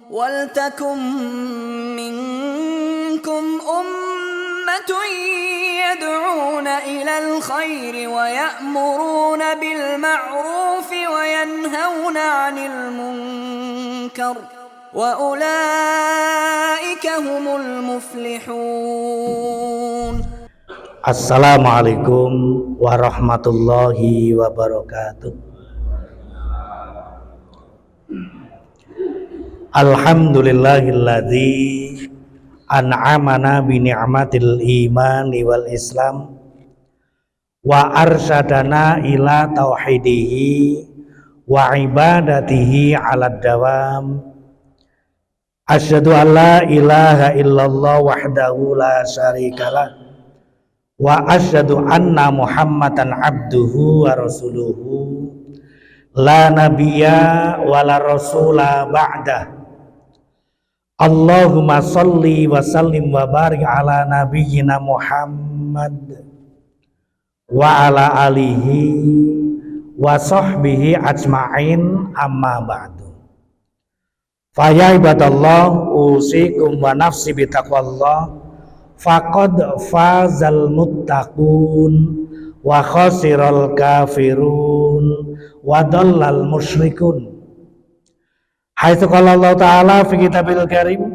وَلْتَكُن مِّنكُمْ أُمَّةٌ يَدْعُونَ إِلَى الْخَيْرِ وَيَأْمُرُونَ بِالْمَعْرُوفِ وَيَنْهَوْنَ عَنِ الْمُنكَرِ وَأُولَئِكَ هُمُ الْمُفْلِحُونَ. Assalamualaikum warahmatullahi wabarakatuh. Alhamdulillahilladzi an'amana bi ni'matil imani wal islam wa arsyadana ila tauhidihi wa ibadatihi ala dawam. Asyhadu an la ilaha illallah wahdahu la syarikalah wa asyhadu anna muhammadan abduhu wa rasuluhu la nabiyya wa la rasula ba'dah. Allahumma salli wa sallim wa barik ala nabiyyina Muhammad wa ala alihi wa sahbihi ajma'in, amma ba'du. Fa ya ibadallah, usikum wa nafsi bitaqwallah, faqad fazal muttaqun wa khasiral kafirun wa dallal musyrikun. Haitsu qala Allah Ta'ala fi kitabil karim,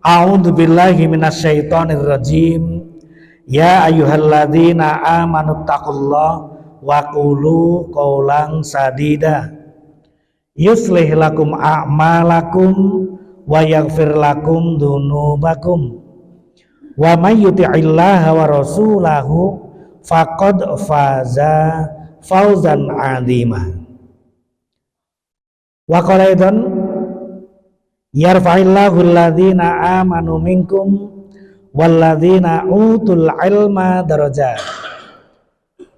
a'udzu billahi minasyaitonir rajim, ya ayyuhalladzina amanu taqullaha wa qulu qawlan sadida yuslih lakum a'malakum wa yaghfir lakum dzunubakum wa may yuti'illaha wa rasulahu faqad faza fawzan 'azima. Wa qala aidan yarfa'illahu alladhina amanu minkum walladhina utul ilma darajat.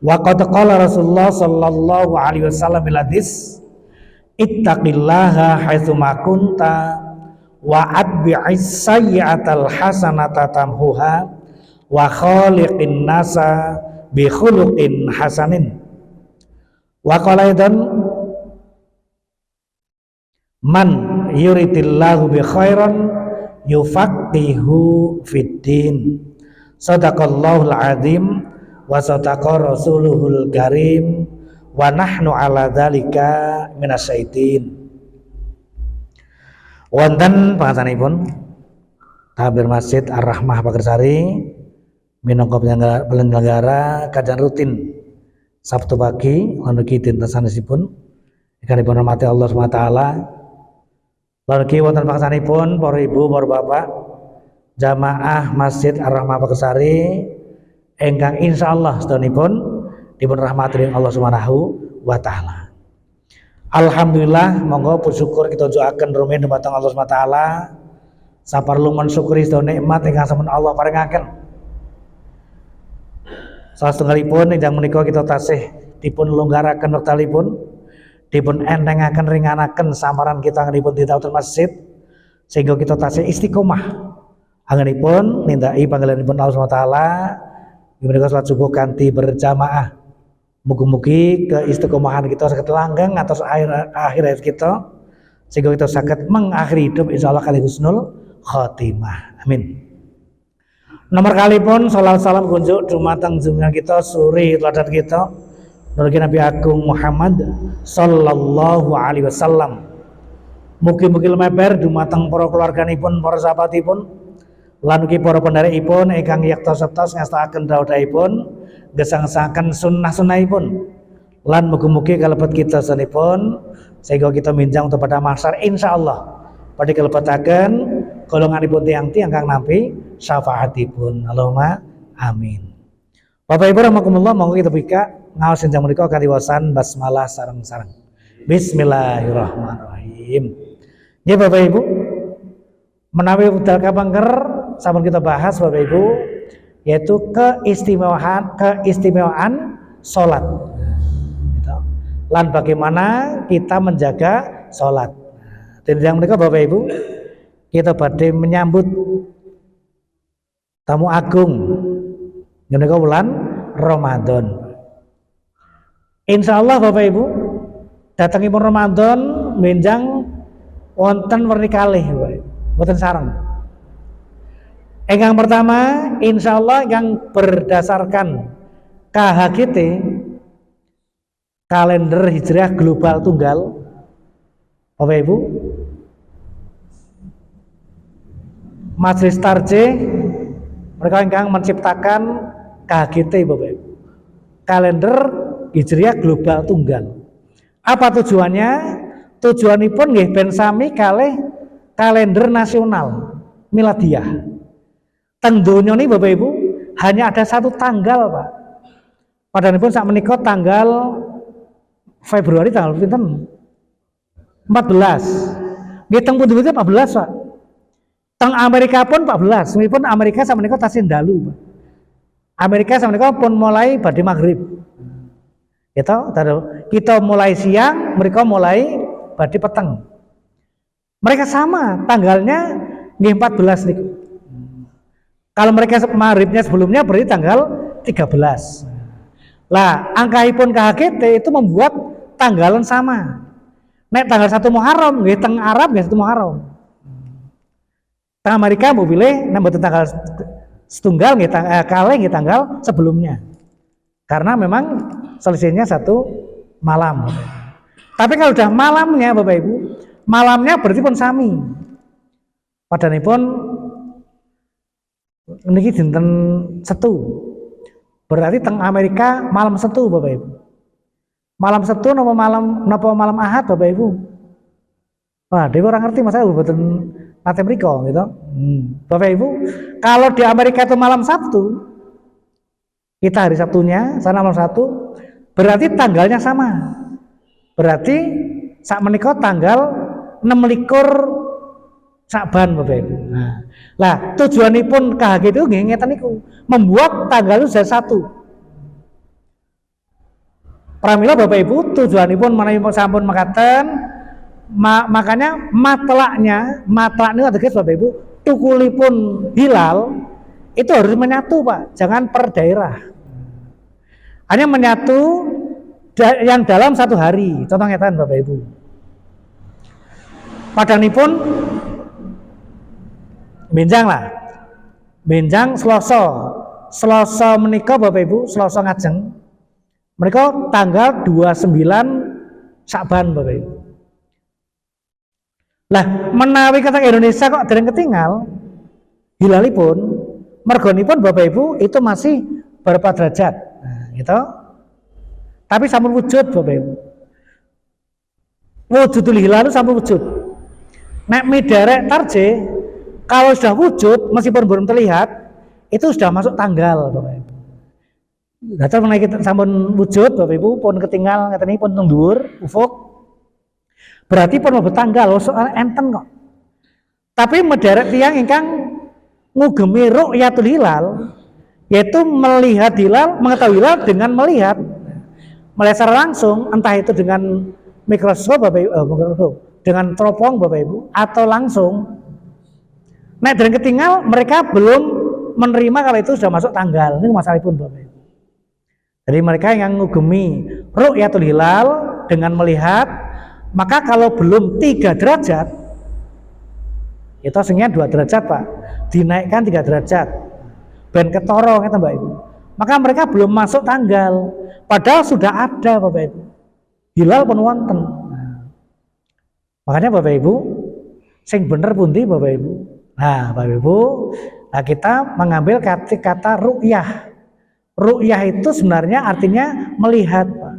Wa qad qala Rasulullah sallallahu alaihi wasallam bil hadis, ittaqillaha haitsu ma kunta wa atbi'is sayyi'atal hasanata tamhuha wa khaliqin nasa bi khuluqin hasanin. Wa qala aidan man yuridillahu bi khairan yufaqihu fiddin. Sadaqallahul azim wa sadaqa rasuluhul karim wa nahnu ala dzalika minasyaitin. Wonten pangasanipun Tabir Masjid Ar-Rahmah Pagersari minangka penyelenggara kajian rutin Sabtu pagi lan ugi dinten sanesipun ingkang dipun-hormati Allah Subhanahu wa taala. Lan ugi wonten pangasanipun para ibu, para bapak jamaah Masjid Ar-Rahmah Pagersari ingkang insyaallah sedonipun dipun rahmati dening Allah Subhanahu wa taala. Alhamdulillah, monggo bersyukur kita ajuaken rumiyin dumateng Allah Subhanahu wa taala saperlu mensyukuri sedaya nikmat ingkang sampun Allah paringaken. Salah setunggalipun ingkang menika kita tasih dipun longgaraken wektalipun, dipun entengaken ringanaken samaran kita anggenipun ditauten masjid sehingga kita tasih istiqomah anggenipun nindaki panggilanipun Allah Subhanahu wa taala menika salat subuh kanthi berjamaah. Mugi-mugi keistiqomahan kita saged langgeng atas akhir kita sehingga kita saged mengakhiri hidup insyaallah kali husnul khotimah. Amin. Nomor kalipun salawat salam kunjuk dumateng junjungan kita suri teladan kita nurut Nabi Agung Muhammad sallallahu alaihi wasallam. Mugi-mugi lumeber dumateng para keluarganipun, para sahabatipun lan ugi para pendharekipun ingkang yaktos-yaktos ngastakaken dawuhipun gesangsaken sunnah-sunnahipun lan mugi-mugi kalebet kita sanipun sehingga kita minjang untuk pada mahsyar insyaallah badhe kalebetaken golonganipun tiyang-tiyang kang nampi syafaatipun. Allahumma amin. Bapak Ibu rahimakumullah, monggo kita buka ngaos enjang menika kanthi wacan basmalah sareng-sareng. Bismillahirrahmanirrahim. Nggih Bapak Ibu, menawi wekdal kapangker sampun kita bahas Bapak Ibu, yaitu keistimewaan sholat gitu. Lan bagaimana kita menjaga sholat. Dan yang mereka Bapak Ibu, kita badhe menyambut tamu agung menika bulan Ramadan. Insyaallah Bapak Ibu, datangipun Ramadan menjang wonten werni kalih mboten sareng. Ingkang pertama insyaallah yang berdasarkan KHGT kalender hijriah global tunggal Bapak Ibu Majelis Tarjih mereka yang menciptakan KHGT Bapak Ibu kalender hijriah global tunggal. Apa tujuannya? Tujuanipun nggih ben sami kalih kalender nasional miladiah. Teng donya niki Bapak Ibu hanya ada satu tanggal Pak. Padanipun sak menika tanggal Februari tanggal pinten? 14. Nggih teng pundi-pundi 14 Pak. Teng Amerika pun 14. Meskipun Amerika sak menika tasih dalu Pak. Amerika sak menika pun mulai badhe maghrib. Gitu, kita mulai siang, mereka mulai badhe peteng. Mereka sama tanggalnya nggih 14 niku. Kalau mereka maghribnya sebelumnya berarti tanggal 13. Lah, angkaipun KHGT itu membuat tanggalan sama. Nek tanggal 1 Muharram nggih teng Arab nggih 1 Muharram. Teng Amerika mau pilih nambah tanggal setunggal nggih kalih nggih tanggal sebelumnya. Karena memang selisihnya 1 malam. Tapi kalau udah malamnya Bapak Ibu, malamnya berarti pun sami. Padanipun niki dinten Setu. Berarti teng Amerika malam Setu Bapak Ibu. Malam Setu napa malam Ahad Bapak Ibu? Wah, dewe ora ngerti masa mboten nate mriko gitu. Bapak Ibu, kalau di Amerika itu malam Sabtu, kita hari Sabtunya, sana malam Sabtu, berarti tanggalnya sama. Berarti sak menika tanggal 26 Sa'ban Bapak Ibu. Nah, lah tujuanipun KHGT itu nggih ngeten niku, membuat tanggal itu jadi 1. Pramila Bapak Ibu tujuanipun menawi sampun mekaten makanya matlak niku ateges Bapak Ibu tukulipun hilal itu harus menyatu Pak, jangan per daerah. Hanya menyatu yang dalam 1 hari. Contoh ngeten Bapak Ibu. Padanipun benjang lah. Benjang Selasa menika Bapak Ibu, Selasa ngajeng. Mereka tanggal 29 Sa'ban Bapak Ibu. Lah menawi kata Indonesia kok dereng ketinggal hilalipun mergonipun Bapak Ibu itu masih berapa derajat. Nah, gitu. Tapi sampun wujud Bapak Ibu. Wujudul hilal itu sampun wujud. Nek miderek tarjih kalau sudah wujud meskipun belum terlihat itu sudah masuk tanggal Bapak Ibu. Data menaik kita sampun wujud Bapak Ibu pun ketinggal ngeten pun teng dhuwur ufuk. Berarti pun mlebu tanggal soal enten kok. Tapi miderek tiyang ingkang ngugemi ru'yatul hilal yaitu melihat hilal, mengetahui hilal dengan melihat secara langsung, entah itu dengan mikroskop Bapak Ibu, dengan teropong Bapak Ibu atau langsung. Nek dereng ketinggal mereka belum menerima kalau itu sudah masuk tanggal. Ini masalahipun Bapak Ibu. Jadi mereka yang ngugemi ru'yatul hilal dengan melihat, maka kalau belum 3 derajat itu aslinya 2 derajat Pak, dinaikkan 3 derajat ben ketoro ngeten Mbak Ibu, maka mereka belum masuk tanggal padahal sudah ada Bapak Ibu hilal pun wonten. Makanya Bapak Ibu sing bener pundi Bapak Ibu. Nah Bapak Ibu, nah kita mengambil kata ru'yah. Ru'yah itu sebenarnya artinya melihat Pak.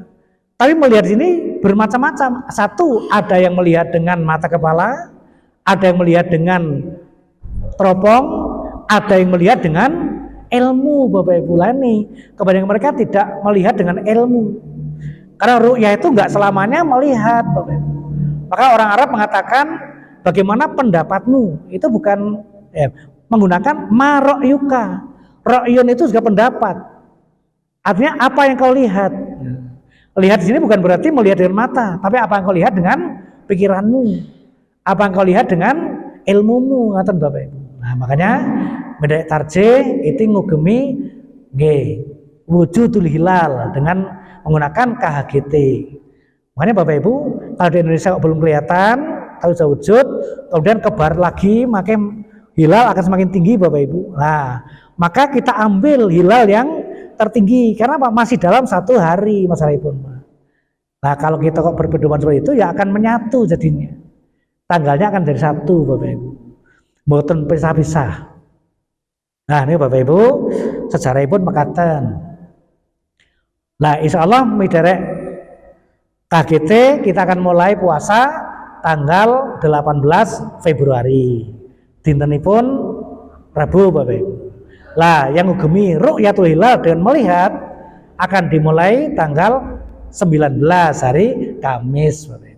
Tapi melihat ini bermacam-macam. Satu, ada yang melihat dengan mata kepala, ada yang melihat dengan teropong, ada yang melihat dengan ilmu Bapak Ibu lani. Kebanyakan mereka tidak melihat dengan ilmu. Karena ru'yah itu enggak selamanya melihat Bapak Ibu. Maka orang Arab mengatakan bagaimana pendapatmu? Itu bukan menggunakan maro'yuka. Ro'yun itu juga pendapat. Artinya apa yang kau lihat? Lihat di sini bukan berarti melihat dengan mata, tapi apa yang kau lihat dengan pikiranmu, apa yang kau lihat dengan ilmumu, ngaten Bapak Ibu. Nah makanya miderek tarjih itu ngugemi wujudul hilal dengan menggunakan KHGT. Makanya Bapak Ibu kalau di Indonesia kok belum kelihatan atau sudah wujud, kemudian kebar lagi, maka hilal akan semakin tinggi Bapak Ibu. Nah, maka kita ambil hilal yang tertinggi, karena apa? Masih dalam 1 hari masalah pun. Nah, kalau kita kok berpedoman seperti itu, ya akan menyatu jadinya. Tanggalnya akan jadi 1 Bapak Ibu. Mboten pisah-pisah. Nah, ini Bapak Ibu, sejarah pun mekaten. Nah, insya Allah miderek KGT kita akan mulai puasa tanggal 18 Februari. Dintenipun Rabu Bapak Ibu. Lah, yang ngugemi ru'yatul hilal dengan melihat akan dimulai tanggal 19 hari Kamis Bapak Ibu.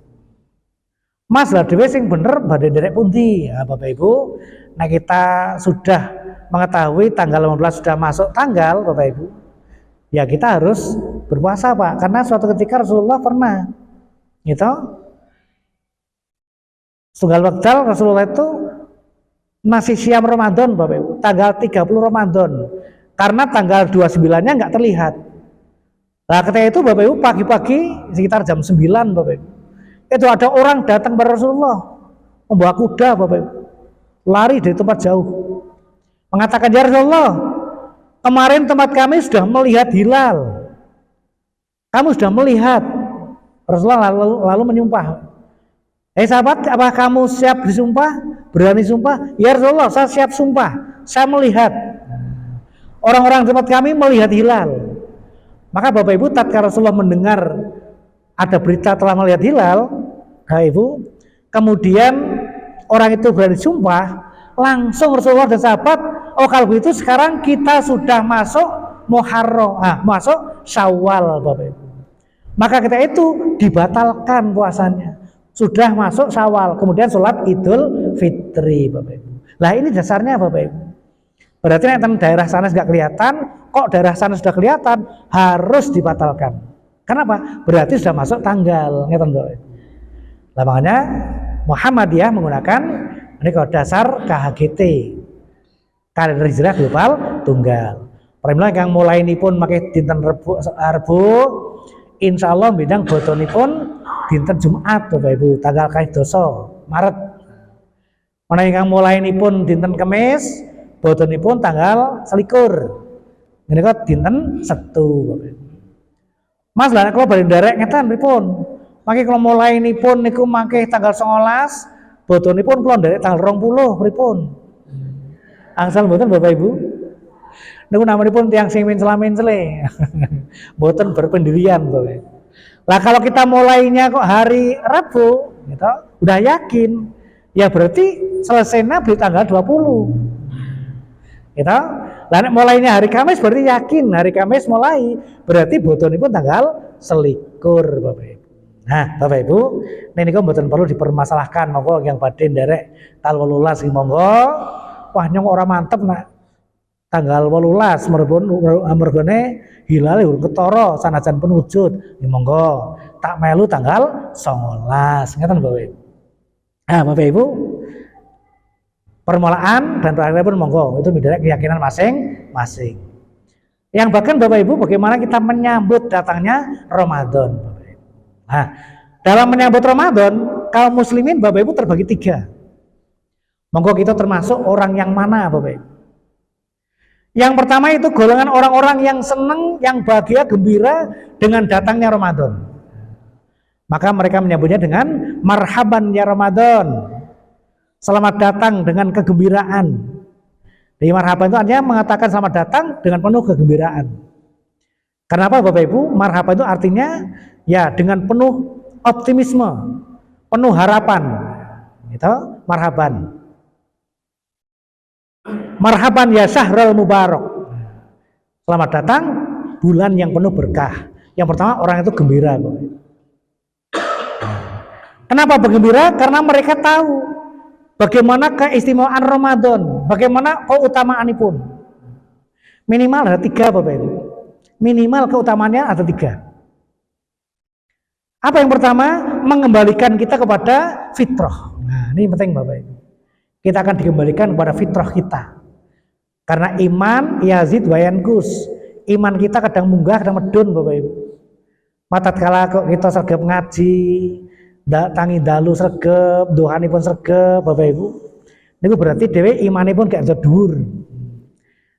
Mas lah dhewe sing bener badhe nderek pundi? Ya, Bapak Ibu, nah kita sudah mengetahui tanggal 15 sudah masuk tanggal Bapak Ibu. Ya kita harus berpuasa Pak, karena suatu ketika Rasulullah pernah gitu. Setunggal wekdal Rasulullah itu masih siam Ramadan Bapak Ibu, tanggal 30 Ramadan. Karena tanggal 29-nya nggak terlihat. Nah ketika itu Bapak Ibu pagi-pagi sekitar jam 9 Bapak Ibu, itu ada orang datang kepada Rasulullah membawa kuda Bapak Ibu, lari dari tempat jauh, mengatakan, ya Rasulullah, kemarin tempat kami sudah melihat hilal, kamu sudah melihat. Rasulullah lalu menyumpah, sahabat, apakah kamu siap disumpah? Berani sumpah? Ya Rasulullah, saya siap sumpah, saya melihat. Orang-orang tempat kami melihat hilal. Maka Bapak Ibu, tatkala Rasulullah mendengar ada berita telah melihat hilal, Bapak Ibu, kemudian orang itu berani sumpah, langsung Rasulullah dan sahabat, oh kalau begitu sekarang kita sudah masuk Muharram, masuk Syawal Bapak Ibu. Maka kita itu dibatalkan puasanya. Sudah masuk Syawal, kemudian sholat Idul Fitri Bapak Ibu. Lah ini dasarnya Bapak Ibu. Berarti nanti daerah sana nggak kelihatan, kok daerah sana sudah kelihatan, harus dibatalkan. Kenapa? Berarti sudah masuk tanggal. Ngeten Bapak Ibu. Lah makanya Muhammadiyah menggunakan ini kalau dasar KHGT, kalender hijrah global tunggal. Pramila yang mulai ini pun pakai dinten Rebo, insya Allah bidang botonipun dinten Jumat Bapak Ibu, tanggal kalih doso Maret. Mana yang mulai ini pun dinten Kamis, botonipun tanggal 21. Ini kok dinten Setu Bapak Ibu. Mas lah kalau balik derek ngeten pripun? Mangke kalau mulai ini pun niku mangke tanggal 19, botonipun kula derek tanggal 20 pripun? Angsal mboten Bapak Ibu? Niku namanipun tiyang sing mencela-mencele. Mboten berpendirian Bapak Ibu. Lah kalau kita mulainya kok hari Rabu, gitu, udah yakin, ya berarti selesainya di tanggal 20. Gitu. Lah mulainya hari Kamis berarti yakin hari Kamis mulai, berarti botonipun tanggal 21 Bapak Ibu. Nah, Bapak Ibu, niku mboten perlu dipermasalahkan, monggo yang badhe nderek tanggal 18 iki monggo. Wah nyong ora mantep nak tanggal 18 mergone hilal urung ketara sanajan pun wujud. Ya monggo, tak melu tanggal 19. Ngeten Bapak Ibu. Nah, Bapak Ibu, permulaan dan terakhir pun monggo, itu menjadi keyakinan masing-masing. Yang bahkan Bapak Ibu, bagaimana kita menyambut datangnya Ramadan Bapak Ibu. Nah, dalam menyambut Ramadan, kaum muslimin Bapak Ibu terbagi 3. Monggo kita termasuk orang yang mana Bapak Ibu? Yang pertama itu golongan orang-orang yang senang, yang bahagia, gembira dengan datangnya Ramadan. Maka mereka menyambutnya dengan marhaban ya Ramadan. Selamat datang dengan kegembiraan. Di marhaban itu artinya mengatakan selamat datang dengan penuh kegembiraan. Kenapa Bapak Ibu? Marhaban itu artinya ya dengan penuh optimisme, penuh harapan. Itu marhaban. Marhaban ya syahrul mubarak. Selamat datang bulan yang penuh berkah. Yang pertama orang itu gembira Bapak Ibu. Kenapa bergembira? Karena mereka tahu bagaimana keistimewaan Ramadan, bagaimana keutamaanipun. Minimal ada 3 Bapak Ibu. Minimal keutamaannya ada 3. Apa yang pertama? Mengembalikan kita kepada fitrah. Nah, ini penting Bapak Ibu. Kita akan dikembalikan kepada fitrah kita. Karena iman yazid wa yanqus. Iman kita kadang munggah, kadang medun Bapak Ibu. Tatkala kita sergap ngaji, tangi dalu sregep, dohanipun sregep, Bapak Ibu. Niku berarti dhewe imanipun gak dhuwur.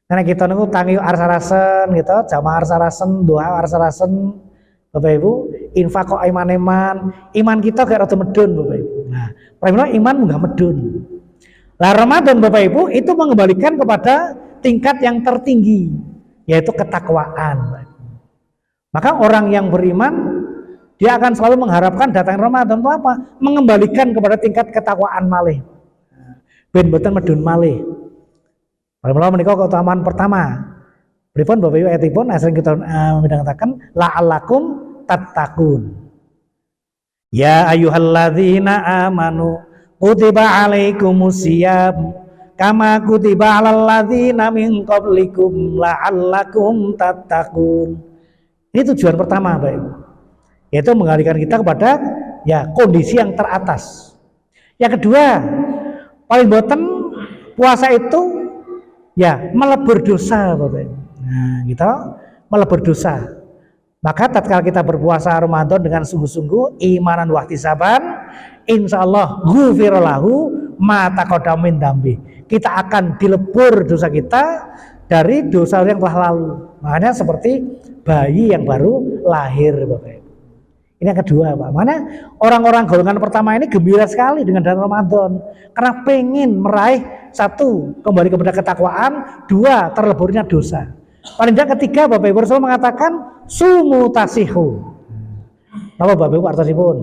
Karena kita niku tangi arsarasen gitu, jamaah arsarasen, doa arsarasen, Bapak Ibu, infak kok iman kita gak rada medun, Bapak Ibu. Nah, pramila iman munggah medun. Lah Ramadan Bapak Ibu itu mengembalikan kepada tingkat yang tertinggi, yaitu ketakwaan. Maka orang yang beriman dia akan selalu mengharapkan datang Ramadan itu apa? Mengembalikan kepada tingkat ketakwaan malih. Ben boten medun malih. Pramila menika keutamaan pertama. Pripun Bapak Ibu ayatipun asring kita midhangetaken la'allakum tattaqun. Ya ayyuhalladzina amanu kutiba alaikumusiyam kama kutiba alal ladzina min qablikum la'allakum tattaqun. Ini tujuan pertama Bapak Ibu. Yaitu mengalihkan kita kepada ya kondisi yang teratas. Yang kedua, paling boten puasa itu ya melebur dosa Bapak Ibu. Nah, kita melebur dosa. Maka tatkala kita berpuasa Ramadan dengan sungguh-sungguh imanan wa ihtisaban, insyaallah ghufira lahu ma taqaddama min dambi. Kita akan dilebur dosa kita dari dosa yang telah lalu. Makanya seperti bayi yang baru lahir Bapak Ibu. Ini yang kedua Pak. Mana orang-orang golongan pertama ini gembira sekali dengan datang Ramadan karena pengen meraih satu kembali kepada ketakwaan, dua terleburnya dosa. Paling tidak ketiga Bapak Ibu Rasul mengatakan sumu tasihu. Apa Bapak Ibu artosipun?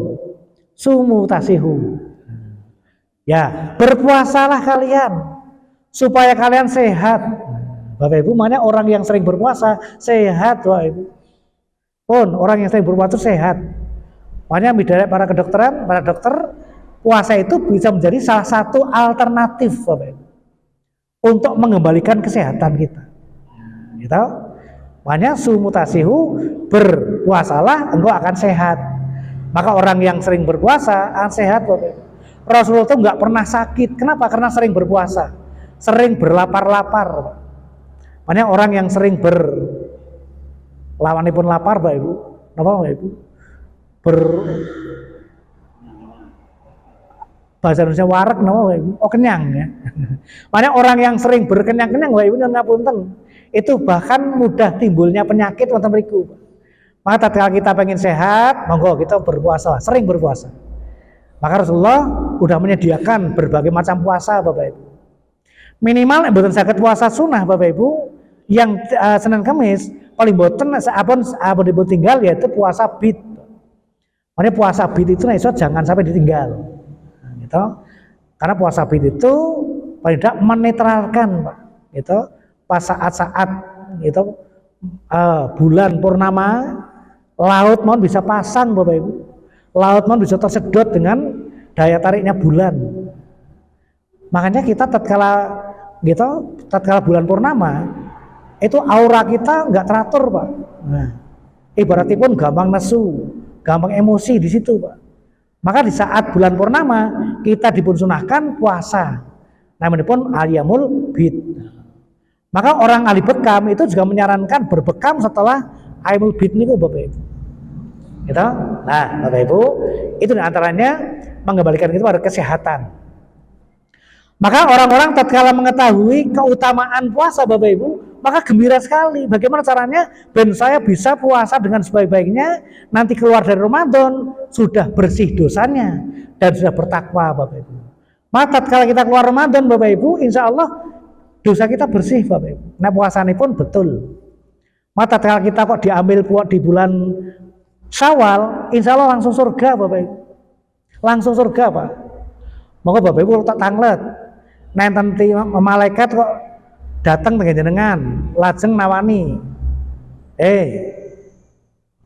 Sumu tasihu. Ya, berpuasalah kalian supaya kalian sehat. Bapak Ibu, makanya orang yang sering berpuasa sehat Bapak Ibu. Pun orang yang sering berpuasa sehat. Makanya misalnya para dokter puasa itu bisa menjadi salah satu alternatif Bapak Ibu untuk mengembalikan kesehatan kita. Gitu. Makanya sumutasihu, berpuasalah engkau akan sehat. Maka orang yang sering berpuasa akan sehat Bapak Ibu. Rasulullah itu nggak pernah sakit. Kenapa? Karena sering berpuasa, sering berlapar-lapar. Makanya orang yang sering lawanipun lapar Bapak Ibu. Napa Bapak Ibu? Bahasa Indonesia wareg napa Bapak Ibu? Oh kenyang ya. Makanya orang yang sering berkenyang-kenyang Bapak Ibu nyuwun ngapunten. Itu bahkan mudah timbulnya penyakit wonten mriku. Maka tatkala kita pengen sehat, monggo kita berpuasa, sering berpuasa. Maka Rasulullah sudah menyediakan berbagai macam puasa Bapak Ibu. Minimal mboten saged puasa sunnah Bapak Ibu yang Senin Kamis paling boten apun dipun tinggal yaitu puasa bid. Makanya puasa bid itu jangan sampai ditinggal. Gitu. Karena puasa bid itu paling tidak menetralkan Pak. Gitu. Pas saat-saat gitu bulan purnama laut mohon bisa pasang Bapak Ibu. Laut mohon bisa tersedot dengan daya tariknya bulan. Makanya kita tatkala bulan purnama itu aura kita nggak teratur Pak. Nah, ibaratipun gampang nesu, gampang emosi di situ Pak. Maka di saat bulan purnama kita dipunsunahkan puasa. Namanya pun ayyamul bid. Maka orang ahli bekam itu juga menyarankan berbekam setelah ayyamul bid niku Bapak Ibu. Gitu? Nah, Bapak Ibu, itu diantaranya mengembalikan kita pada kesehatan. Maka orang-orang tatkala mengetahui keutamaan puasa Bapak Ibu, maka gembira sekali. Bagaimana caranya? Ben saya bisa puasa dengan sebaik-baiknya, nanti keluar dari Ramadan sudah bersih dosanya dan sudah bertakwa Bapak Ibu. Maka tatkala kita keluar Ramadan Bapak Ibu, insya Allah dosa kita bersih Bapak Ibu. Nah puasanya pun betul. Maka tatkala kita kok diambil di bulan Syawal, insya Allah langsung surga Bapak Ibu. Langsung surga Pak. Maka Bapak Ibu tak tanglet. Nanti malaikat kok datang dengan jenengan, lajeng nawani.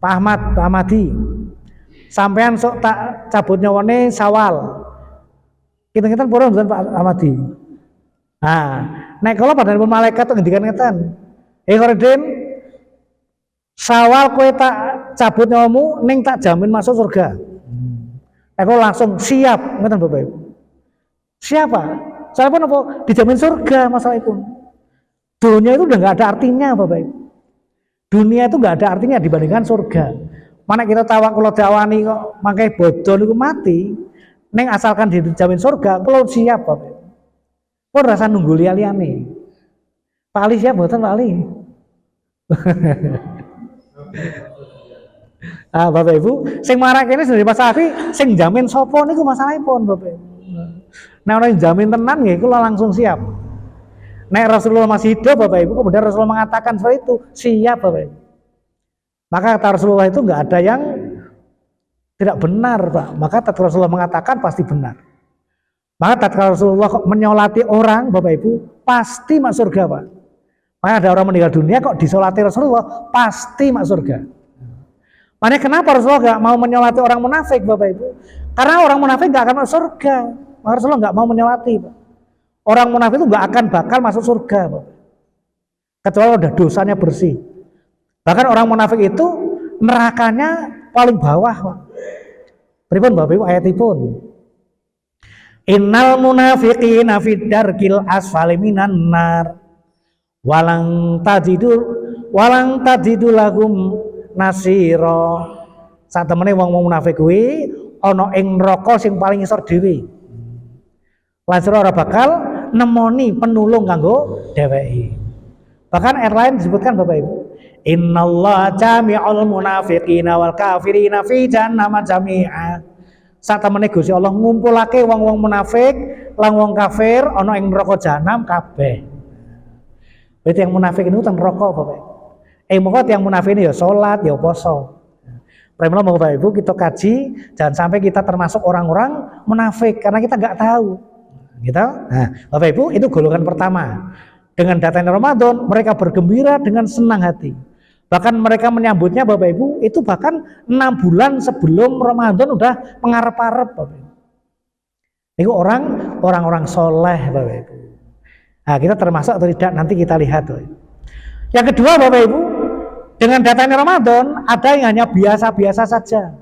Pak Ahmadi, sampean sok tak cabut nyawane Syawal. Kita purun bukan Pak Ahmadi. Nah, nek kalau pada malaikat tuh ngendikan ngeten. Khoridin, Syawal kowe tak cabut nyawamu ning tak jamin masuk surga. Aku langsung siap, ngeten Bapak Ibu. Siapa? Saya pun apa? Dijamin surga masalah itu. Dunia itu udah nggak ada artinya Bapak Ibu. Dunia itu nggak ada artinya dibandingkan surga. Mana kita tawa kalau dakwani kok mangke bodoh niku mati. Neng asalkan dijamin surga, kalau siap Bapak. Pun rasa nunggu liya-liyane. Pak Ali siap mboten Pak Ali? Ah Bapak Ibu, sing marak ini dari Mas Afi, sing jamin sapa niku masalahipun Bapak Ibu. Nek ora jamin tenan nggih kula langsung siap. Nek Rasulullah masih hidup Bapak Ibu, kemudian Rasulullah mengatakan seperti itu, siap Bapak Ibu. Maka kata Rasulullah itu enggak ada yang tidak benar Pak. Maka tatkala Rasulullah mengatakan pasti benar. Maka tatkala Rasulullah menyolati orang Bapak Ibu, pasti masuk surga Pak. Maka ada orang meninggal dunia kok disolati Rasulullah, pasti masuk surga. Makanya kenapa Rasulullah enggak mau menyolati orang munafik Bapak Ibu? Karena orang munafik enggak akan masuk surga. Maka Rasulullah enggak mau menyolati Pak. Orang munafik itu enggak akan bakal masuk surga Pak. Kecuali udah dosanya bersih. Bahkan orang munafik itu nerakanya paling bawah Pak. Pripun Bapak Ibu ayatipun. Innal munafiqina fid darkil asfali minan nar. Walang tajidu lahum nasira. Sak temene wong munafik kuwi ana ing neraka sing paling ngisor dhewe. Lan sira ora bakal nemoni penulung kanggo dheweke. Bahkan ayat lain disebutkan Bapak Ibu. Innallaha jami'ul munafiqina wal kafirina fi jahannam jami'a. Sak temene Gusti Allah ngumpulake wong-wong munafik lan wong kafir ana ing neraka jahanam kabeh. Berarti yang munafik itu teng neraka Bapak. Monggo yang munafik ini ya salat, ya poso. Pramila monggo Bapak Ibu kita kaji jangan sampai kita termasuk orang-orang munafik karena kita enggak tahu. Gitu. Nah, Bapak Ibu itu golongan pertama. Dengan datangnya Ramadan mereka bergembira dengan senang hati. Bahkan mereka menyambutnya Bapak Ibu itu bahkan 6 bulan sebelum Ramadan udah mengarep-arep Bapak Ibu. Itu orang-orang soleh Bapak Ibu. Nah kita termasuk atau tidak nanti kita lihat Bapak Ibu. Yang kedua Bapak Ibu, dengan datangnya Ramadan ada yang hanya biasa-biasa saja.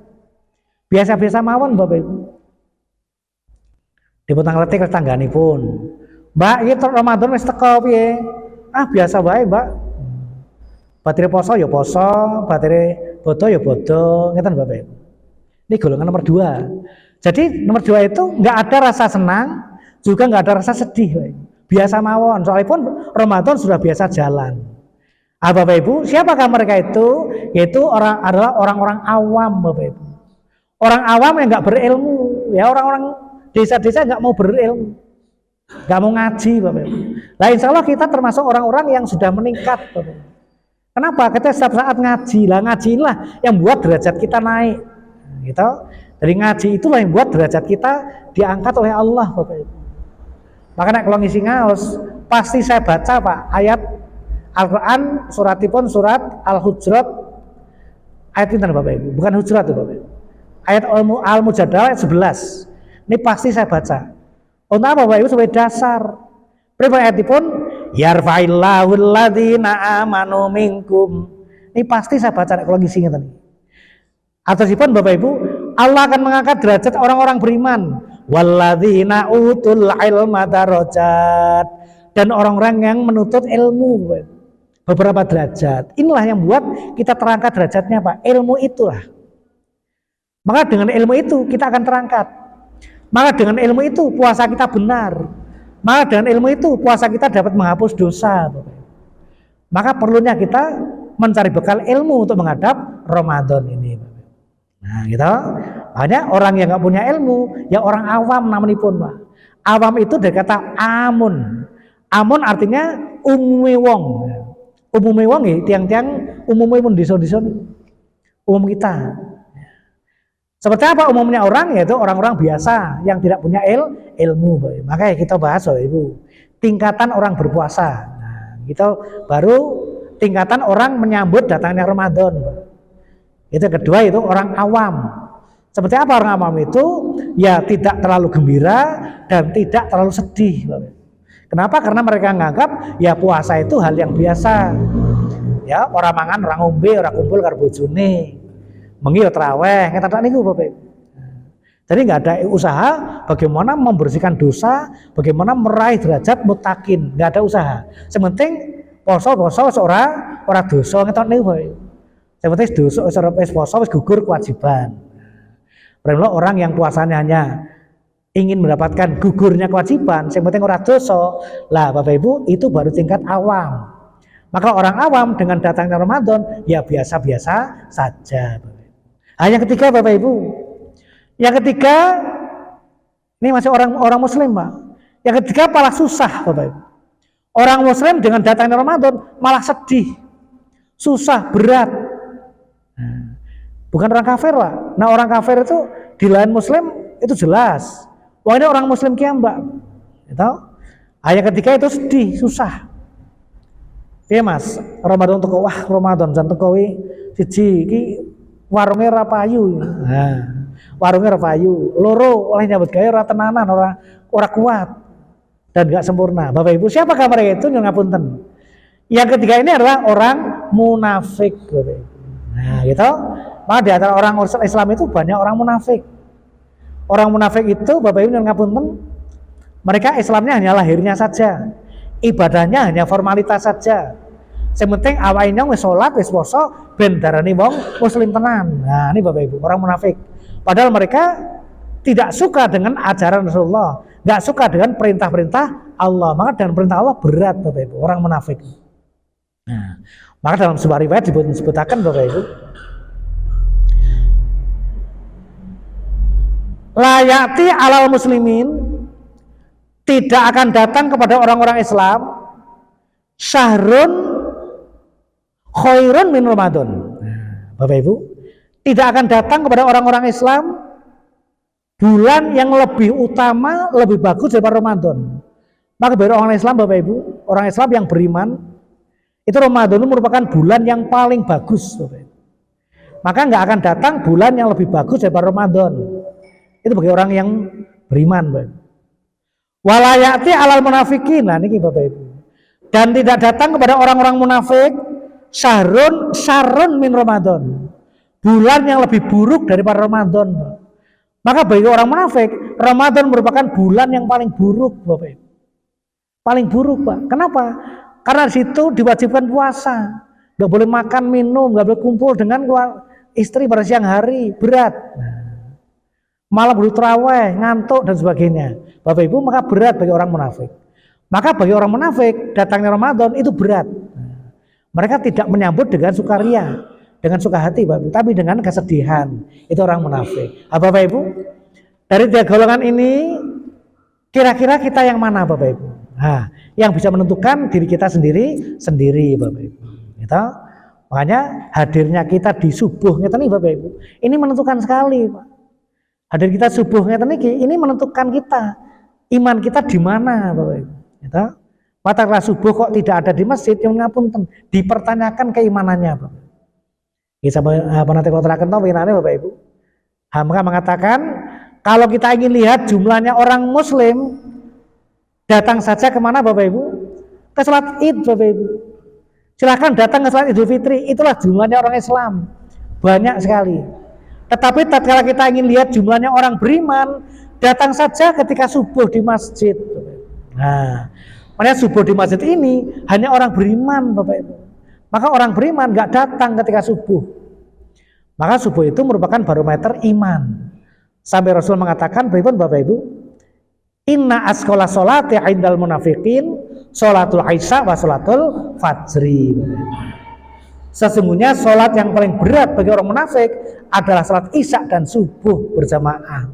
Biasa-biasa mawon Bapak Ibu. Diputang letik tetanggani pun. Mbak, ini Ramadan wis teko piye? Ah biasa wae Mbak. Batire poso ya poso, batire bodo ya bodo, ngeten Bapak Ibu. Ini golongan nomor 2. Jadi nomor 2 itu nggak ada rasa senang, juga nggak ada rasa sedih, Bapak Ibu. Biasa mawon, soalnya pun Ramadan sudah biasa jalan. Ah Bapak Ibu, siapakah mereka itu? Yaitu adalah orang-orang awam Bapak Ibu. Orang awam yang nggak berilmu, ya orang-orang desa-desa nggak mau berilmu, nggak mau ngaji Bapak Ibu. Nah insya Allah kita termasuk orang-orang yang sudah meningkat Bapak Ibu. Kenapa? Kita setiap saat ngaji lah, ngaji inilah yang buat derajat kita naik, gitu. Dari ngaji itulah yang buat derajat kita diangkat oleh Allah, Bapak Ibu. Makanya kalau ngisi ngaos, pasti saya baca Pak ayat Al-Quran suratipun surat Al-Hujurat ayat ini Bapak Ibu, bukan Hujurat Bapak Ibu. Ayat Al-Mujadalah ayat 11. Ini pasti saya baca. Untuk apa Bapak Ibu? Sebagai dasar. Berapa ayatipun? Yarfa'illahu alladhina amanu minkum. Ini pasti saya baca kalau ngisi ngeten. Atasipun Bapak Ibu, Allah akan mengangkat derajat orang-orang beriman. Walladzina utul ilma darajat. Dan orang-orang yang menuntut ilmu beberapa derajat. Inilah yang buat kita terangkat derajatnya Pak. Ilmu itulah. Maka dengan ilmu itu kita akan terangkat. Maka dengan ilmu itu puasa kita benar. Maka dengan ilmu itu puasa kita dapat menghapus dosa. Maka perlunya kita mencari bekal ilmu untuk menghadap Ramadan ini. Nah gitu. Banyak orang yang nggak punya ilmu, ya orang awam namanya pun Pak. Awam itu dari kata amun. Amun artinya umumi wong. Umumi wong ya tiang-tiang umumnya pun dison-dison. Umum kita. Seperti apa umumnya orang? Yaitu orang-orang biasa yang tidak punya ilmu. Makanya kita bahas Ibu, tingkatan orang berpuasa. Nah, kita baru tingkatan orang menyambut datangnya Ramadan. Itu kedua itu orang awam. Seperti apa orang awam itu? Ya tidak terlalu gembira dan tidak terlalu sedih. Kenapa? Karena mereka menganggap ya puasa itu hal yang biasa. Ya orang mangan, orang ngombe, orang kumpul karo bojone. Mengi yo traweh, ngeten niku Bapak Ibu. Jadi nggak ada usaha bagaimana membersihkan dosa, bagaimana meraih derajat mutakin, nggak ada usaha. Sementing poso ora dosa ngeten niku Bapak Ibu. Yang penting wis poso wis gugur kewajiban. Berarti orang yang puasanya hanya ingin mendapatkan gugurnya kewajiban, yang penting ora dosa. Lah Bapak Ibu, itu baru tingkat awam. Maka orang awam dengan datangnya Ramadan ya biasa-biasa saja. Yang ketiga Bapak Ibu, yang ketiga ini masih orang Muslim Pak. Yang ketiga malah susah Bapak Ibu. Orang Muslim dengan datangnya Ramadan malah sedih, susah, berat. Bukan orang kafir Pak. Nah orang kafir itu di lain Muslim itu jelas. Wah ini orang Muslim kiam Mbak. Gitu? Yang ketiga itu sedih, susah. Iya Mas, Ramadan teko wah Ramadan jan teko siji iki warunge ra payu. Nah, warunge ra payu. Loro oleh nyambut gawe ora tenanan, ora kuat dan enggak sempurna. Bapak Ibu, siapakah mereka itu yang ngapunten? Yang ketiga ini adalah orang munafik, Bapak Ibu. Nah, gitu. Maka di antara orang Islam itu banyak orang munafik. Orang munafik itu Bapak Ibu yang ngapunten, mereka Islamnya hanya lahirnya saja. Ibadahnya hanya formalitas saja. Yang penting awake wis salat, wis poso, ben darani wong muslim tenan. Nah, ini Bapak Ibu, orang munafik. Padahal mereka tidak suka dengan ajaran Rasulullah, enggak suka dengan perintah-perintah Allah. Maka dengan perintah Allah berat Bapak Ibu, orang munafik. Nah, maka dalam sebuah riwayat disebutkan Bapak Ibu, layati alal muslimin, tidak akan datang kepada orang-orang Islam syahrun khairun min Ramadan. Bapak Ibu, tidak akan datang kepada orang-orang Islam bulan yang lebih utama, lebih bagus daripada Ramadan. Maka bagi orang Islam Bapak Ibu, orang Islam yang beriman, itu Ramadan itu merupakan bulan yang paling bagus Bapak Ibu. Maka nggak akan datang bulan yang lebih bagus daripada Ramadan. Itu bagi orang yang beriman Bapak Ibu. Walayati alal munafikin, nah ini Bapak Ibu. Dan tidak datang kepada orang-orang munafik syarun min Ramadan, bulan yang lebih buruk daripada Ramadan. Maka bagi orang munafik, Ramadan merupakan bulan yang paling buruk Bapak Ibu. Paling buruk Pak. Kenapa? Karena di situ diwajibkan puasa, nggak boleh makan minum, nggak boleh kumpul dengan istri pada siang hari, berat. Malam dulu terawih, ngantuk dan sebagainya. Bapak Ibu, maka berat bagi orang munafik. Maka bagi orang munafik datangnya Ramadan itu berat. Mereka tidak menyambut dengan sukaria, dengan suka hati Bapak Ibu, tapi dengan kesedihan. Itu orang munafik. Bapak Ibu, dari tiga golongan ini kira-kira kita yang mana Bapak Ibu? Nah, yang bisa menentukan diri kita sendiri Bapak Ibu. Gitu? Makanya hadirnya kita di subuh nih Bapak Ibu, ini menentukan sekali Pak. Hadir kita subuh ini menentukan kita, iman kita di mana Bapak Ibu. Gitu? Katakanlah subuh kok tidak ada di masjid, yang ngapunten, dipertanyakan keimanannya Bapak. Bisa nanti kalau terangkan Bapak Ibu. Hamka mengatakan kalau kita ingin lihat jumlahnya orang Muslim, datang saja kemana Bapak Ibu? Ke sholat Id Bapak Ibu. Silahkan datang ke sholat Idul Fitri, itulah jumlahnya orang Islam, banyak sekali. Tetapi tatkala kita ingin lihat jumlahnya orang beriman, datang saja ketika subuh di masjid. Nah, makanya subuh di masjid ini hanya orang beriman Bapak Ibu. Maka orang beriman nggak datang ketika subuh. Maka subuh itu merupakan barometer iman. Sampai Rasul mengatakan, Bapak Ibu, inna asqala sholati indal munafiqin sholatul isya wa sholatul fajri. Sesungguhnya sholat yang paling berat bagi orang munafik adalah sholat isya dan subuh berjamaah.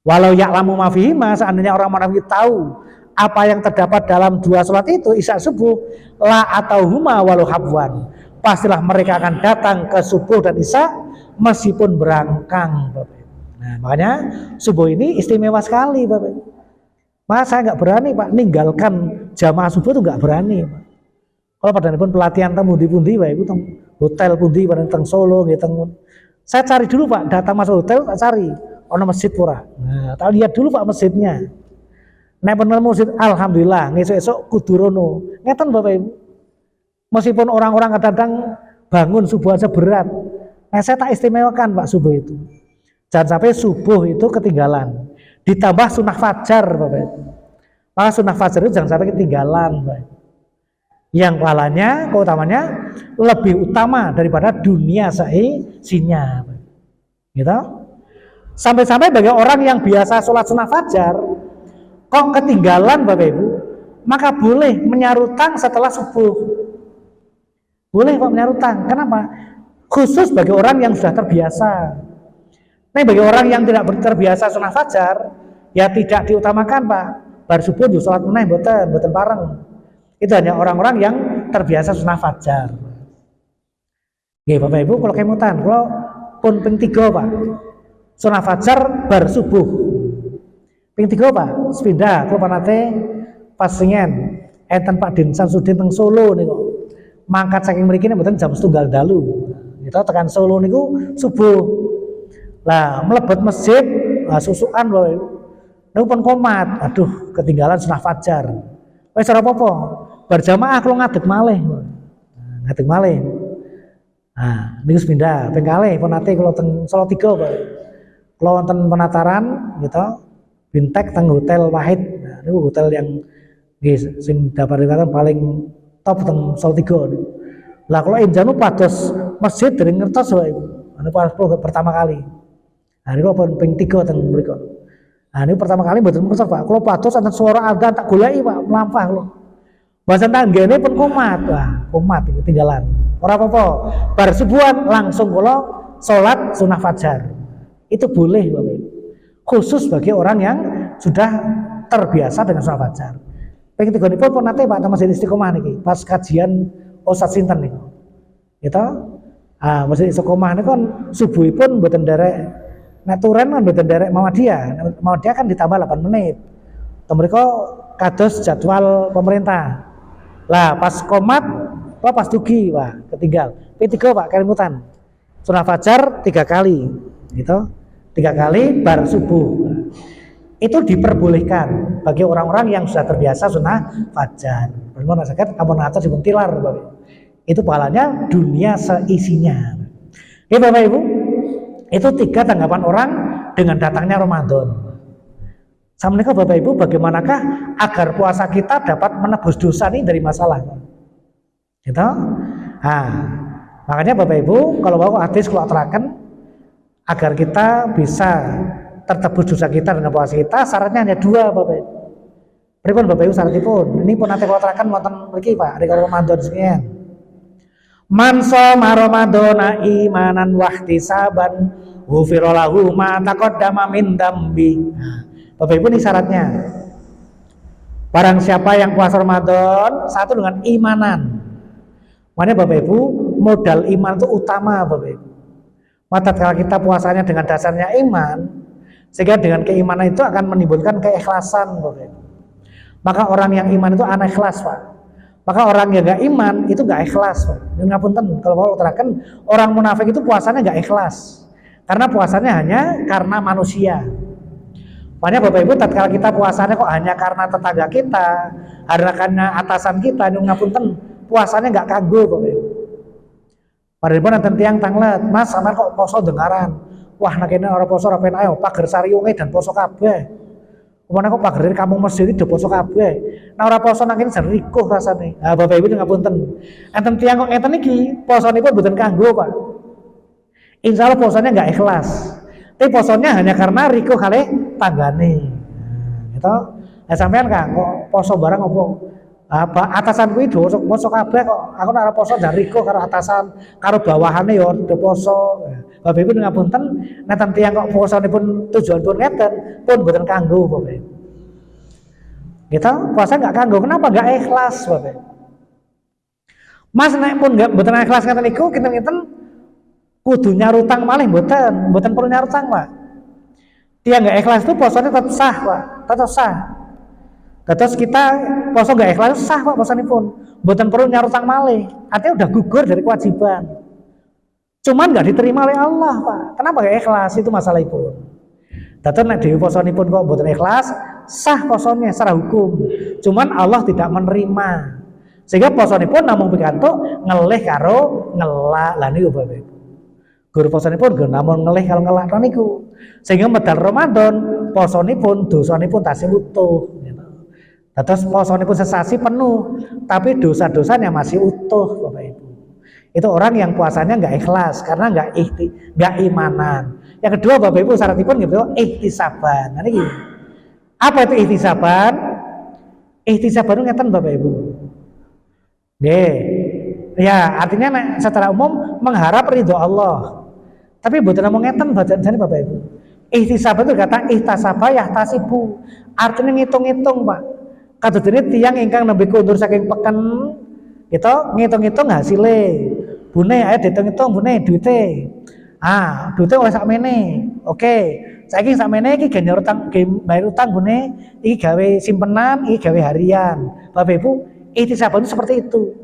Walau ya'lamu ma fihima, seandainya orang munafik tahu apa yang terdapat dalam dua sholat itu, isya subuh, la atau huma walau habwan, pastilah mereka akan datang ke subuh dan isya meskipun berangkang Bapak. Nah, makanya subuh ini istimewa sekali Bapak. Mas saya nggak berani Pak ninggalkan jamaah subuh itu, nggak berani Pak. Kalau pada pun pelatihan temu di pundi Pak Ibu, hotel pundi pada teng Solo gitu. Saya cari dulu Pak, datang masuk hotel tak cari ono masjid pura. Nah, tak lihat dulu Pak masjidnya. Nek bener masjid alhamdulillah, ngesuk-esuk kudu rono. Ngeten Bapak Ibu. Meskipun orang-orang kadang-kadang bangun subuh aja berat. Nah, saya tak istimewakan Pak subuh itu. Jangan sampai subuh itu ketinggalan. Ditambah sunnah fajar Bapak Ibu. Maka sunnah fajar itu jangan sampai ketinggalan Bapak Ibu. yang pahalanya, keutamanya lebih utama daripada dunia seisinya. Gitu. Sampai-sampai bagi orang yang biasa sholat sunnah fajar, kok ketinggalan Bapak Ibu, maka boleh menyarutang setelah subuh. Boleh kok menyarutang. Kenapa? Khusus bagi orang yang sudah terbiasa. Nah, bagi orang yang tidak terbiasa sunnah fajar, ya tidak diutamakan Pak. Bar subuh di sholat meneh mboten pareng. Itu hanya orang-orang yang terbiasa sunnah fajar. Nggih Bapak Ibu, kalau kemutan, kalau pun ping 3 Pak. Sunnah fajar bar subuh. Ping 3 Pak, sepindah kalau panate pas singen enten Pak Din Samsudin teng Solo niku. Mangkat saking mriki mboten jam 1 dalu. Kita tekan Solo niku subuh. Lah mlebet masjid susukan Bapak Ibu. Niku pun komat. Aduh, ketinggalan sunnah fajar. Wis ora apa-apa. Berjamaah kalau ngadeg malih. Ngadeg malih. Nah, niku sepindah ping kalih pun nate kula teng Salatiga, Pak. Kula wonten penataran gitu. Bintek teng Hotel Wahid. Nah, niku hotel yang nggih sing dapat dikatakan paling top teng Salatiga niku. Lah kalau enjanu pados masjid dereng ngertos Pak Ibu. Anu pas pertama kali. Nah, niku pun ping 3 teng mriku. Nah, ini pertama kali mboten ngertos Pak. Kalau pados ana suara adzan tak goleki Pak, mlampah kula. Bahasa tanggane pun komat, wah komat ketinggalan. Ora apa-apa, bar subuhan langsung kula salat sunah fajar. Itu boleh Bapak Ibu. Khusus bagi orang yang sudah terbiasa dengan sunah fajar. Ping 3 nipun pun nate Pak teng Masjid Istiqomah niki, pas kajian Ustaz sinten niku. Gitu. Ah, Masjid Istiqomah niku kan subuhipun mboten derek nek turen kan mboten derek Muhammadiyah. Muhammadiyah kan ditambah 8 menit. Mereka kados jadwal pemerintah. Lah pas komat, pas dugi, wah ketinggal. P3 Pak kelimutan. Sunah fajar 3 kali, gitu. 3 kali bar subuh. Itu diperbolehkan bagi orang-orang yang sudah terbiasa sunah fajar. Bermana sakit, ampun atas dipun tilar, Bapak. Itu pahalanya dunia seisinya. Oke Bapak Ibu, itu 3 tanggapan orang dengan datangnya Ramadan. Assalamualaikum Bapak Ibu, bagaimanakah agar puasa kita dapat menebus dosa ini dari masalah? Gitu? Nah, makanya Bapak Ibu, kalau mau hadis kalau aturaken agar kita bisa tertebus dosa kita dengan puasa kita, syaratnya hanya 2 Bapak Ibu. Pripun Bapak Ibu syaratipun? Ini pun nanti kalau aturaken wonten mriki Pak, hari Ramadan sekian. Man shoma ramadhana imanan wahtisaban ghufira lahu ma taqaddama min dambi. Bapak Ibu ini syaratnya. Barang siapa yang puasa Ramadan satu dengan imanan. Makanya Bapak Ibu, modal iman itu utama Bapak Ibu. Maka kalau kita puasanya dengan dasarnya iman, sehingga dengan keimanan itu akan menimbulkan keikhlasan Bapak Ibu. Maka orang yang iman itu anak ikhlas Pak. Maka orang yang gak iman itu gak ikhlas Pak. Ngapunten, kalau mau utarakan orang munafik itu puasanya gak ikhlas. Karena puasanya hanya karena manusia. Makanya Bapak Ibu, tatkala kita puasanya kok hanya karena tetangga kita, karena atasan kita, nyuwun ngapunten, puasanya nggak kanggo Bapak Ibu. Padahal pun enten tiang tanglet, Mas, sampean kok poso dengaran. Wah, nek kene ora poso ora pen ayo pager sariunge dan poso kabeh. Kemana kok pager kampung masjid itu poso kabeh. Nah ora poso nang kene rikuh rasane. Nah, Bapak Ibu ngapunten. Enten tiang kok ngeten iki, posonipun mboten kanggo, Pak. Insyaallah posanya nggak ikhlas. Tapi posonya hanya karena riko kali tanggane. Gitu. Nah, sampean kan kok poso barang opo? Apa atasanku itu poso kabeh kok. Aku ora poso dan riko karo atasan, karo bawahane ya do poso. Bapak Ibu ngapunten, nenten tiyang kok posonipun tujuanipun ngeten, pun mboten kanggo Bapak Ibu. Gitu, puasa enggak kanggo. Kenapa enggak ikhlas Bapak Ibu? Mas nek pun enggak mboten ikhlas ngeten niku, kinten-kinten kudu nyarutang malih mboten perlu nyarutang Pak. Dia nggak ikhlas itu posanya tetap sah Pak, tetap sah. Terus kita poso nggak ikhlas sah Pak posanya pun, mboten perlu nyarutang malih. Artinya udah gugur dari kewajiban. Cuman nggak diterima oleh Allah Pak. Kenapa nggak ikhlas itu masalah pun. Datang nek dewi posanya pun kok mboten ikhlas, sah posonnya secara hukum. Cuman Allah tidak menerima. Sehingga posanya pun namung pikantuk ngelih karo ngelak lah niku Bapak Ibu. Guru posanipun pun namun ngelih kalau ngelak niku. Sehingga medal Ramadan posanipun dosanipun tasih utuh gitu. Terus posone pun sesasi penuh, tapi dosa-dosanya masih utuh, Bapak Ibu. Itu orang yang puasanya nggak ikhlas karena nggak imanan. Yang kedua, Bapak Ibu, syaratipun gitu, ihtisaban. Nah, ini gini. Apa itu ihtisaban? Ihtisaban itu ngeten, Bapak Ibu. Ya, artinya secara umum mengharap ridho Allah. Tapi bukan ngomong ngeten bacaan Bapak Ibu. Ihtisaban itu kata ihtasaba yahtasibu. Artinya ngitung-ngitung, Pak. Kadene tiyang ingkang nembe kundur saking peken, gitu ngitung-ngitung hasilnya. Bune ayo dihitung-hitung bune duite. Duite oleh sakmene. Oke. Saiki sakmene iki bayar utang bune, iki gawe simpenan, iki gawe harian. Bapak Ibu, ihtisaban seperti itu.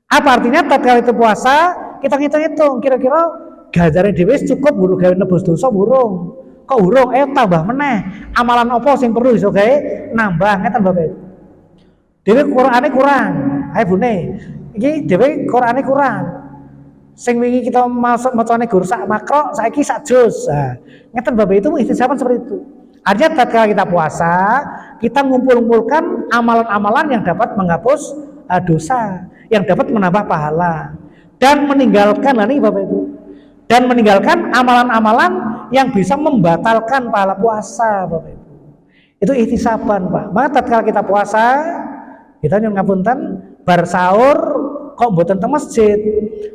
Apa artinya tatkala itu puasa, kita ngitung-ngitung kira-kira gajare dhewe cukup burung gawe nebus dosa burung. Kok urung, tambah meneh. Amalan apa sing perlu iso gawe nambah ngeten Bapak Ibu. Dhewe Qur'ane kurang. Ayo bune, iki dhewe Qur'ane kurang. Sing wingi kita masuk macane gur sak makro, saiki sak juz. Ngeten Bapak itu ihtisaban seperti itu. Artinya tatkala kita puasa, kita ngumpul-ngumpulkan amalan-amalan yang dapat menghapus dosa, yang dapat menambah pahala dan meninggalkan Bapak Ibu. Dan meninggalkan amalan-amalan yang bisa membatalkan pahala puasa, Bapak Ibu. Itu ihtisaban, Pak. Maka tatkala kita puasa, kita nyuwun ngapunten bar sahur kok mboten teng masjid,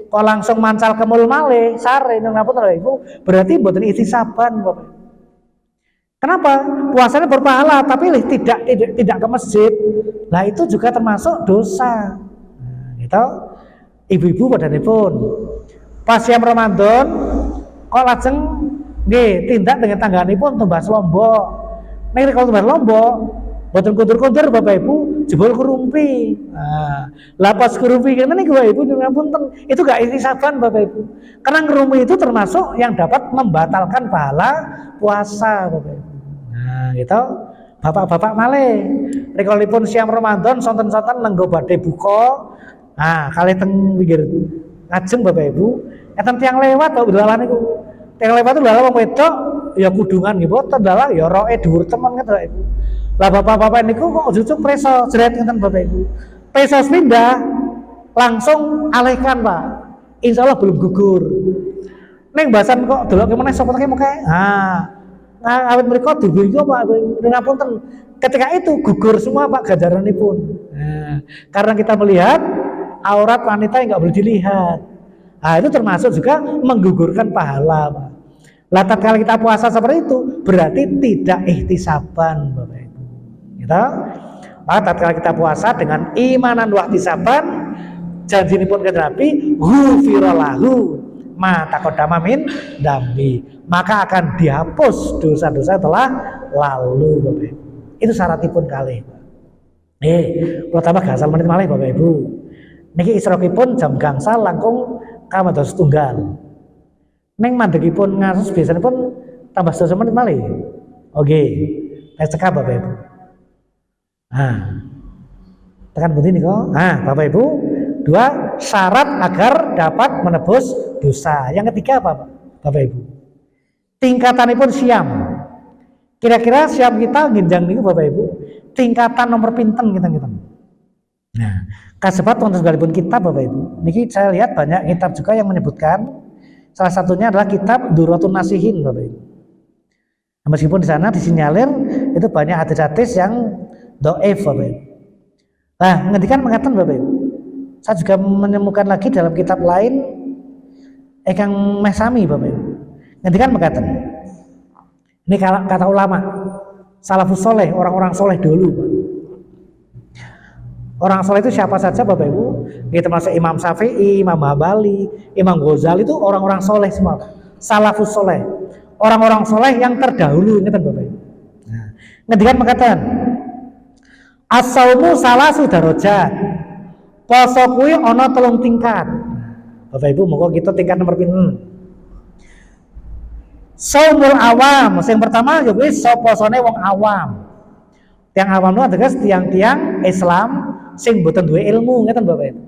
kok langsung mancal ke mall malih, sare nyuwun ngapunten Bapak Ibu, berarti mboten ihtisaban, Bapak Ibu. Kenapa? Puasanya berpahala tapi tidak ke masjid. Lah itu juga termasuk dosa. Gitu. Ibu-ibu badanipun pas siam Ramadan kok lajeng nggih tindak dengan tangganipun tumbas lombok. Nek kalau tumbas lombok boten kundur-kundur Bapak Ibu jebol kurumpi. Lah pas kurumpi ngene niku Bapak Ibu ngapunten, itu gak ihtisaban Bapak Ibu. Karena ngerumpi itu termasuk yang dapat membatalkan pahala puasa Bapak Ibu. Nah, gitu. Bapak-bapak malih rikalipun siam Ramadan sonten-sonten nenggo badhe buka. Kali teng pinggir ngajeng Bapak Ibu, enten tiyang lewat kok dalan niku. Tiyang lewat itu dalan wong wedok ya kudungan nggih boten dalan ya roke dhuwur temen ngoten Bapak Ibu. Lah bapak-bapak niku kok jujuk preso jret ngeten Bapak Ibu. Preso pindah langsung alihkan Pak. Insyaallah belum gugur. Ning bahasan kok delok meneh sapa teke mukae. Awit mriku dibinggo Pak, ngapunten. Ketika itu gugur semua Pak ganjaranipun. Karena kita melihat aurat wanita yang nggak boleh dilihat. Itu termasuk juga menggugurkan pahala, Pak. Lah tatkala kita puasa seperti itu berarti tidak ihtisaban, Bapak Ibu. Gitu? Maka tatkala kita puasa dengan imanan wa ihtisaban, janjinipun kanjeng Nabi, ghufira lahu ma taqaddama min dambi. Maka akan dihapus dosa-dosa telah lalu, Bapak Ibu. Itu syaratipun kalih, Pak. Kalau tambah gangsal menit malih Bapak Ibu. Niki isrokipun jam gangsal langkung kawados tunggal. Neng mandegipun ngasus biasanya pun tambah 1 menit malih. Oke, tes cekap Bapak Ibu. Tekan bunyi nih kok. Bapak Ibu, 2 syarat agar dapat menebus dosa. Yang ketiga apa Bapak Ibu? Tingkatanipun siam. Kira-kira siam kita ginjang niku Bapak Ibu, tingkatan nomor pinten kita. Nah, kasebat wonten sekalipun kitab Bapak Ibu. Niki saya lihat banyak kitab juga yang menyebutkan, salah satunya adalah kitab Durratun Nasihin Bapak Ibu. Nah, meskipun di sana disinyalir itu banyak hadis-hadis yang dhaif Bapak Ibu. Nah, ngendikan mengatakan Bapak Ibu. Saya juga menemukan lagi dalam kitab lain Kang Mesami Bapak Ibu. Ngendikan mengatakan. Ini kata ulama salafus soleh, orang-orang soleh dulu. Orang soleh itu siapa saja Bapak Ibu? Ini termasuk Imam Syafi'i, Imam Hambali, Imam Ghazali itu orang-orang soleh semua. Salafus soleh, orang-orang soleh yang terdahulu, ngeten Bapak Ibu. Ngendikan mengatakan, as-saumu salasu darajat. Poso kuwi ana 3 tingkat. Bapak Ibu, monggo kita tingkat nomor pinten? Saumul awam, yang pertama ya kuwi posone wong awam. Tiang awam itu adalah tiang-tiang Islam sing mboten duwe ilmu, ngeten Bapak Ibu.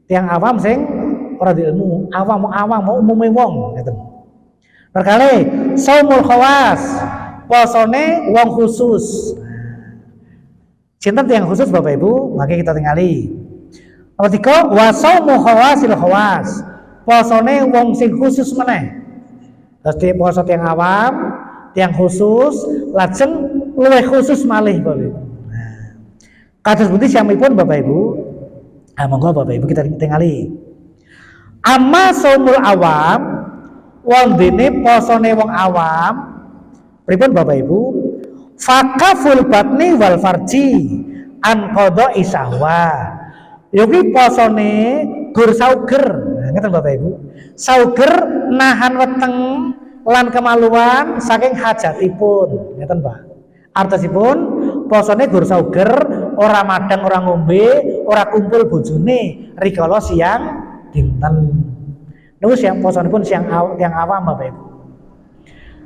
Tiang awam sing ora duwe ilmu, awam mau umume wong, ngeten. Perkale saumul khawas, posone wong khusus. Sinten yang khusus Bapak Ibu, maka kita tinggali. Nomor 3, wa shaumu khawasil khawas. Posone wong sing khusus meneh. Terus poso yang awam, yang khusus, lajeng luwih khusus malih Bapak Ibu. Nah, kados pundi siamipun Bapak Ibu? Monggo Bapak Ibu kita tingali. Amma shaumul awam, wong dene posone wong awam, pripun Bapak Ibu? Fakaful batni wal farji an qada isahwa. Yogi posone gur sauger, ngeten Bapak Ibu. Sauger nahan weteng lan kemaluan saking hajatipun, ngeten Pak. Artosipun posone gur sauger, ora madang, ora ngombe, ora kumpul bojone rikala siang dinten. Niku siang posonipun siang awam Bapak Ibu.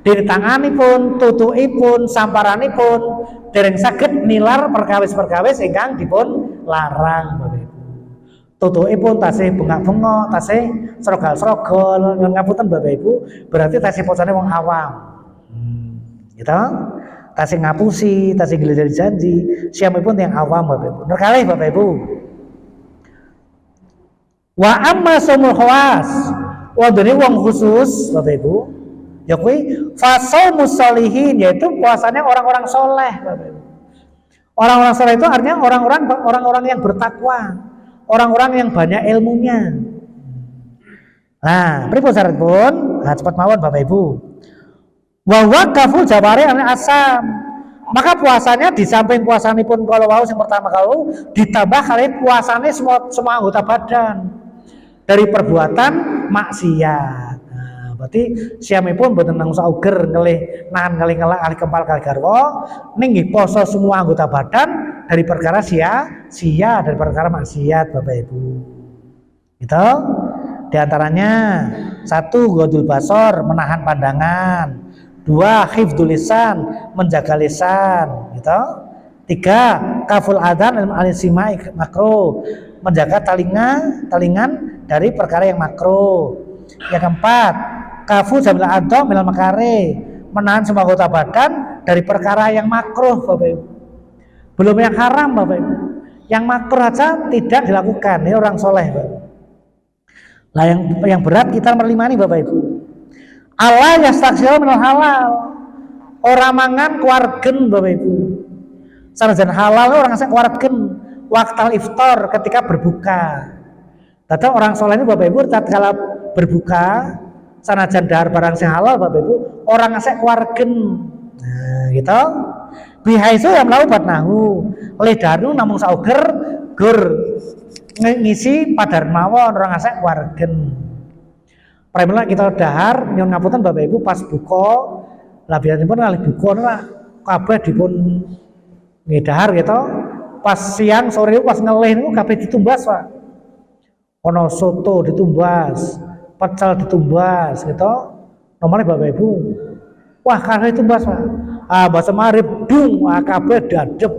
Dene tanganipun, tutukipun, samparanipun dereng saged nilar perkawis-perkawis ingkang dipun larang Bapak Ibu. Tutukipun tasih bengak-bengok, tasih srogal-srogal, ngapunten Bapak Ibu, berarti tasih posone wong awam. Gitu? Tasih ngapusi, tasih gila-gila janji, siamipun yang awam Bapak Ibu. Nerkalih Bapak Ibu. Wa amma shaumul khawas, wondene wong khusus Bapak Ibu, ya kuwi fa shaumus sholihin, yaitu puasanya orang-orang soleh Bapak Ibu. Orang-orang soleh itu artinya orang-orang yang bertakwa, orang-orang yang banyak ilmunya. Nah, pripun syaratipun? Nah, cepat mawon Bapak Ibu. Wa waqaful jawari an asam. Maka puasanya di samping puasanipun kalau wau yang pertama kalau ditambah kali puasanya semua anggota badan dari perbuatan maksiat. Nah, berarti siamipun mboten nang sauger ngelih nahan kali ngelak kali kempal kali garwa ning nggih poso semua anggota badan dari perkara sia-sia, dari perkara maksiat Bapak Ibu. Gitu? Di antaranya 1, ghodul basor, menahan pandangan. 2, hifdzul lisan, menjaga lisan, gitu. 3, kaful adan al-simai makro, menjaga talingan dari perkara yang makro. Yang 4, kafu jamil adom minal makare, menahan semua anggota badan dari perkara yang makruh Bapak Ibu. Belum yang haram Bapak Ibu. Yang makruh aja tidak dilakukan. Ini orang soleh Bapak Ibu. Nah yang berat kita nomor 5 nih Bapak Ibu. Allah yastaghfiru minal halal. Orang mangan keluargen Bapak Ibu. Sanajan halal orang ngasih keluargen waktal iftar ketika berbuka. Tadi orang soleh ini Bapak Ibu tatkala berbuka sanajan dahar barang sing halal Bapak Ibu, orang ngasih keluargen. Nah, gitu. Bihaisu yang lau batnahu. Lidanu namung sauger gur ngisi padar mawon orang ngasih keluargen. Pramila kita dahar nyuwun ngapunten Bapak Ibu pas buka lah biasanya pun kali buka ora kabeh dipun ngedahar gitu. Pas siang sore itu pas ngelih niku kabeh ditumbas Pak. Ono soto ditumbas, pecel ditumbas gitu. Nomornya Bapak Ibu. Wah, kabeh ditumbas Pak. Bahasa marib dung kabeh dadep.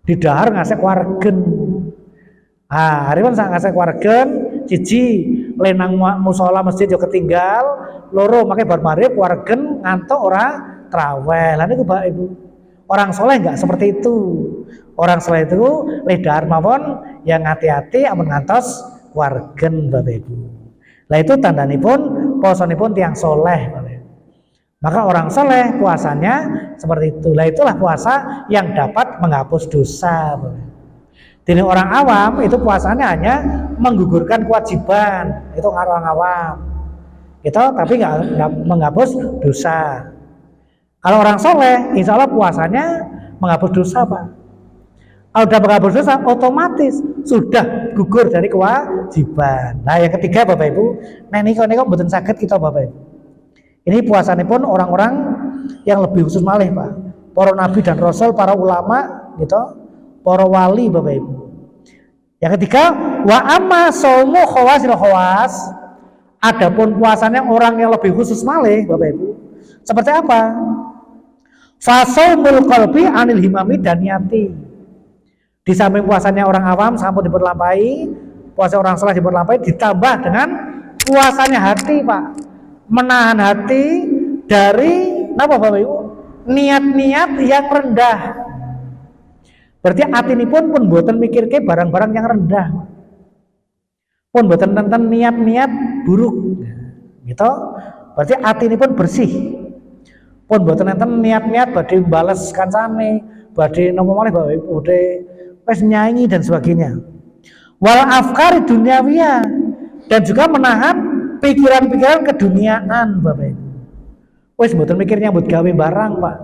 Didahar ngasih keluargen. Haripan sak ngasih keluargen, siji lenang musola masjid yo ketinggal, loro make bar marib keluargen ngantuk ora traweh. Lah niku Bapak Ibu. Orang soleh enggak seperti itu. Orang soleh itu lidahar mawon yang hati-hati amun ngantos keluargen Bapak Ibu. Lah itu tandanipun posonipun tiang soleh Bapak Ibu. Maka orang soleh puasanya seperti itu. Lah itulah puasa yang dapat menghapus dosa Bapak Ibu. Jadi orang awam itu puasanya hanya menggugurkan kewajiban, itu orang awam, gitu, tapi nggak menghapus dosa. Kalau orang soleh, insya Allah puasanya menghapus dosa Pak. Kalau sudah menghapus dosa, otomatis sudah gugur dari kewajiban. Nah yang ketiga Bapak Ibu, nah ini kok betul sakit kita Bapak Ibu. Ini puasanya pun orang-orang yang lebih khusus malih Pak. Para nabi dan rasul, para ulama, gitu. Para wali Bapak Ibu. Yang ketiga, wa amma shaumu khawasil khawas. Adapun puasanya orang yang lebih khusus malih Bapak Ibu. Seperti apa? Fa shaumul qalbi anil himami dan niyati. Di samping puasanya orang awam sampun diperlampahi, puasa orang saleh diperlampahi ditambah dengan puasanya hati Pak. Menahan hati dari apa Bapak Ibu? Niat-niat yang rendah. Berarti atinipun pun boten mikirke barang-barang yang rendah. Pun boten nenten niat-niat buruk. Gitu. Berarti atinipun bersih. Pun boten nenten niat-niat badhe bales kancane, badhe napa malih badhe wis nyanyi dan sebagainya. Wal afkari duniawiyah, dan juga menahan pikiran-pikiran keduniaan, Bapak Ibu. Wis mboten mikir nyambut gawe barang, Pak.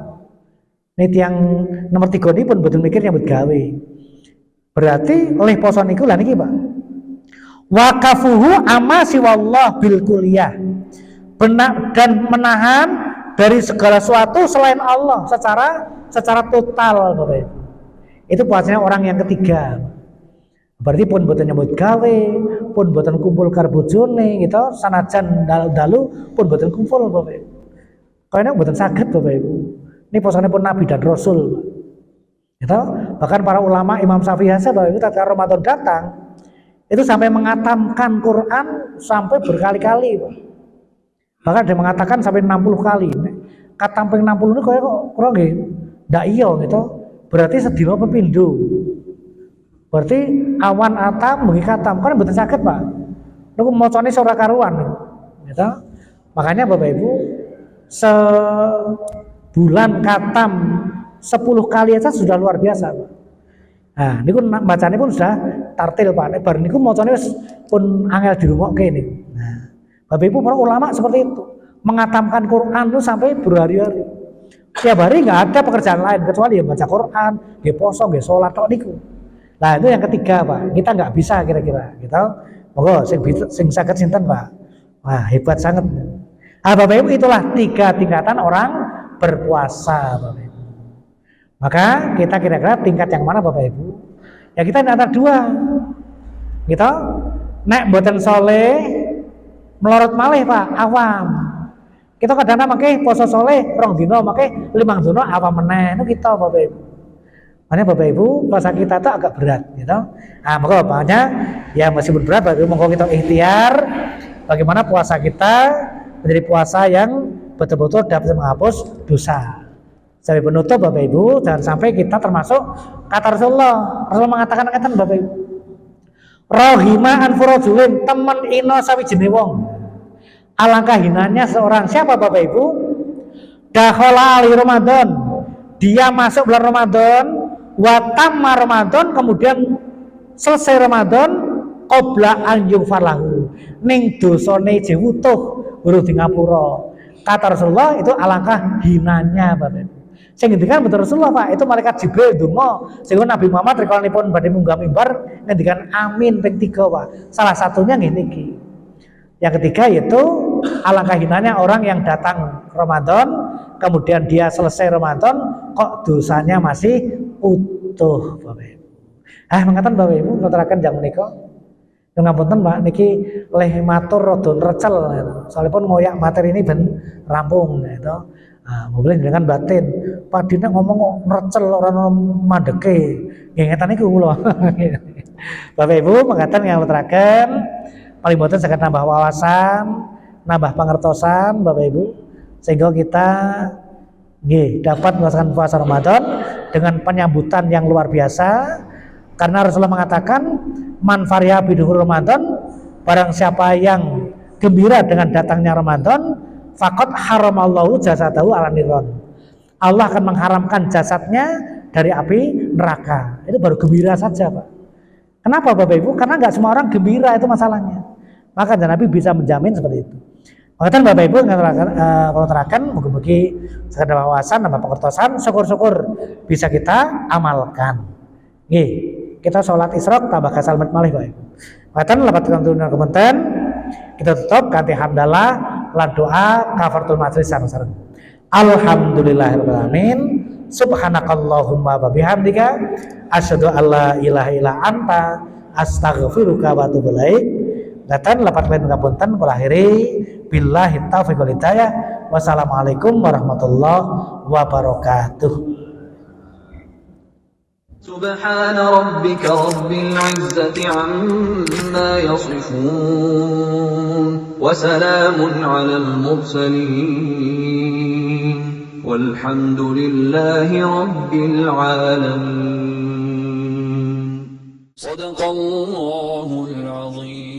Ini yang nomor 3 ini pun mboten mikir nyambut gawe. Berarti oleh poso niku lha niki, Pak. Waqafuhu amma siwallah bil kulliyah. Dan menahan dari segala sesuatu selain Allah secara total, Bapak Ibu. Itu puasanya orang yang ketiga. Berarti pun boten nyambut gawe, pun boten kumpul karo bojone gitu, sanajan dalu pun boten kumpul, Bapak Ibu. Kayaknya boten saged, Bapak Ibu. Ini posone pun Nabi dan Rasul. Gitu. Bahkan para ulama Imam Syafi'i Bapak Ibu tatkala Ramadan datang, itu sampai mengatamkan Quran sampai berkali-kali, Pak. Bahkan ada mengatakan sampai 60 kali. Katam ping 60 ini kaya kok kurang nggih. Ndak iya gitu. Berarti sedina pepindho. Berarti awan atam bengi katam kan mboten saged, Pak. Niku macane ora karuan gitu. Makanya Bapak Ibu sebulan katam 10 kali aja sudah luar biasa, Pak. Nah, niku bacane pun sudah tartil, Pak. Bar niku macane wis pun angel dirungokke niku. Nah, Bapak Ibu para ulama seperti itu, mengatamkan Quran itu sampai berhari-hari. Tiap hari nggak ada pekerjaan lain kecuali ya baca Quran, ya poso, ya sholat tok niku. Nah itu yang ketiga, Pak. Kita nggak bisa kira-kira, gitu. Monggo sing saged sinten, Pak. Wah hebat sangat. Ah Bapak Ibu itulah 3 tingkatan orang berpuasa, Bapak Ibu. Maka kita kira-kira tingkat yang mana, Bapak Ibu? Ya kita antara 2, gitu. Nek mboten soleh, melorot malih, Pak, awam. Kita kadang-kadang make poso soleh 2 dina, make 5 dina awam meneh. Itu kita, Bapak Ibu. Makanya Bapak Ibu, puasa kita itu agak berat, gitu. Nah, maka bapaknya ya meskipun berat, Bapak Ibu monggo kita ikhtiar bagaimana puasa kita menjadi puasa yang betul-betul dapat menghapus dosa. Sampai penutup, Bapak Ibu, jangan sampai kita termasuk kata Rasulullah. Rasulullah mengatakan Bapak Ibu, rohima anfurojulin temen ino sawijine wong. Alangkah hinanya seorang siapa, Bapak Ibu? Dakhala ali Ramadan, dia masuk bulan Ramadan, watamma Ramadan, kemudian selesai Ramadan, qabla an yughfarlahu, ning dosane jewutuh urung di ngapura. Kata Rasulullah itu alangkah hinanya, Bapak Ibu. Sing ngendikan betul Rasulullah, Pak, itu malaikat Jibril donga sehingga Nabi Muhammad rekanipun badhe munggah mimbar ngendikan amin ping 3, Pak. Salah satunya ngene iki. Yang ketiga yaitu alangkah hinanya orang yang datang Ramadan kemudian dia selesai Ramadan kok dosanya masih utuh, Bapak Ibu. Mengatakan Bapak Ibu ngaturaken jam menika. Ngapunten, Pak, niki leh matur rada recel. Soalipun ngoyak materi ini ben rampung gitu. Boleh dengan batin. Pak Dina ngomong kok recel ora mandeke. Nggih ngeten niku kula. Bapak Ibu mengatakan yang ngaturaken paling boten saged nambah wawasan, nambah pangertosan, Bapak Ibu, sehingga kita dapat melaksanakan puasa Ramadan dengan penyambutan yang luar biasa. Karena Rasulullah mengatakan man fariha biduhur Ramadan, barang siapa yang gembira dengan datangnya Ramadan, faqad haramallahu jasadahu ala niron. Allah akan mengharamkan jasadnya dari api neraka. Itu baru gembira saja, Pak. Kenapa, Bapak Ibu? Karena nggak semua orang gembira, itu masalahnya. Maka Nabi bisa menjamin seperti itu. Makanya Bapak Ibu kalau terakan, mungkin sekedar wawasan, nambah pengertosan, syukur-syukur bisa kita amalkan. Kita sholat isyraq tambah kasal malih, Bapak Ibu. Makanya lepat ketentuan kementerian, kita tutup kanthi hamdalah lan doa kafaratul majlis sareng-sareng. Alhamdulillahirabbil alamin. Subhanakallahumma wa bihamdika asyhadu an la ilaha illa anta astaghfiruka wa atubu ilaik. Datan lapat lain ngapunten kula akhiri billahi taufiq wal hidayah. Wassalamualaikum warahmatullahi wabarakatuh. سبحان ربك رب العزة عما يصفون وسلام على المرسلين والحمد لله رب العالمين. صدق الله العظيم.